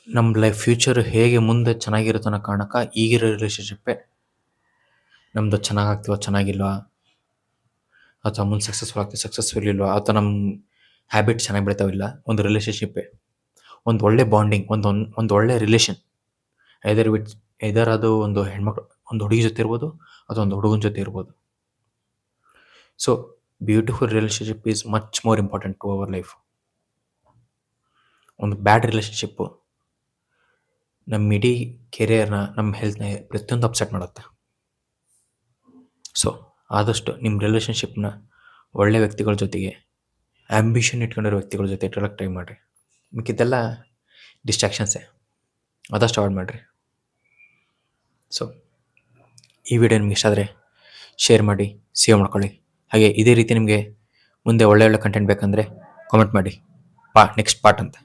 ನಮ್ಮ life future ಹೇಗೆ ಮುಂದೆ ಚೆನ್ನಾಗಿರುತ್ತೆ ಅನ್ನೋ ಕಾರಣಕ್ಕೆ ಈಗಿರೋ ರಿಲೇಶನ್ಶಿಪ್ಪೇ ನಮ್ಮದು ಚೆನ್ನಾಗಾಗ್ತೀವ ಚೆನ್ನಾಗಿಲ್ವಾ, ಅಥವಾ ಮುಂದೆ ಸಕ್ಸಸ್ಫುಲ್ ಇಲ್ವಾ, ಅಥವಾ ನಮ್ಮ ಹ್ಯಾಬಿಟ್ ಚೆನ್ನಾಗಿ ಬೆಳಿತಾವಿಲ್ಲ, ಒಂದು ರಿಲೇಶನ್ಶಿಪ್ಪೇ ಒಂದು ಒಳ್ಳೆ ಬಾಂಡಿಂಗ್, ಒಂದು ಒಳ್ಳೆ ರಿಲೇಷನ್. ಐದರ್ ಅದು ಒಂದು ಹೆಣ್ಮಕ್ಳು, ಒಂದು ಹುಡುಗಿ ಜೊತೆ ಇರ್ಬೋದು, ಅಥವಾ ಒಂದು ಹುಡುಗನ ಜೊತೆ ಇರ್ಬೋದು. So beautiful relationship is much more important to our life. ಒಂದು ಬ್ಯಾಡ್ ರಿಲೇಶನ್ಶಿಪ್ಪು ನಮ್ಮ ಇಡೀ ಕೆರಿಯರ್ನ, ನಮ್ಮ ಹೆಲ್ತ್ನ ಪ್ರತಿಯೊಂದು ಅಪ್ಸೆಟ್ ಮಾಡುತ್ತೆ. ಸೊ ಆದಷ್ಟು ನಿಮ್ಮ ರಿಲೇಶನ್ಶಿಪ್ನ ಒಳ್ಳೆ ವ್ಯಕ್ತಿಗಳ ಜೊತೆಗೆ, ಆ್ಯಂಬಿಷನ್ ಇಟ್ಕೊಂಡಿರೋ ವ್ಯಕ್ತಿಗಳ ಜೊತೆ ಇಟ್ಕೊಳ್ಳೋಕೆ ಟ್ರೈ ಮಾಡಿರಿ. ಮಿಕ್ಕಿದ್ದೆಲ್ಲ ಡಿಸ್ಟ್ರಾಕ್ಷನ್ಸೇ, ಆದಷ್ಟು ಅವಾಯ್ಡ್ ಮಾಡಿರಿ. ಸೊ ಈ ವಿಡಿಯೋ ನಿಮ್ಗೆ ಇಷ್ಟ ಆದರೆ ಶೇರ್ ಮಾಡಿ, ಸೇವ್ ಮಾಡ್ಕೊಳ್ಳಿ. ಹಾಗೆ ಇದೇ ರೀತಿ ನಿಮಗೆ ಮುಂದೆ ಒಳ್ಳೆ ಕಂಟೆಂಟ್ ಬೇಕಂದರೆ ಕಾಮೆಂಟ್ ಮಾಡಿ, ನೆಕ್ಸ್ಟ್ ಪಾರ್ಟ್ ಅಂತ.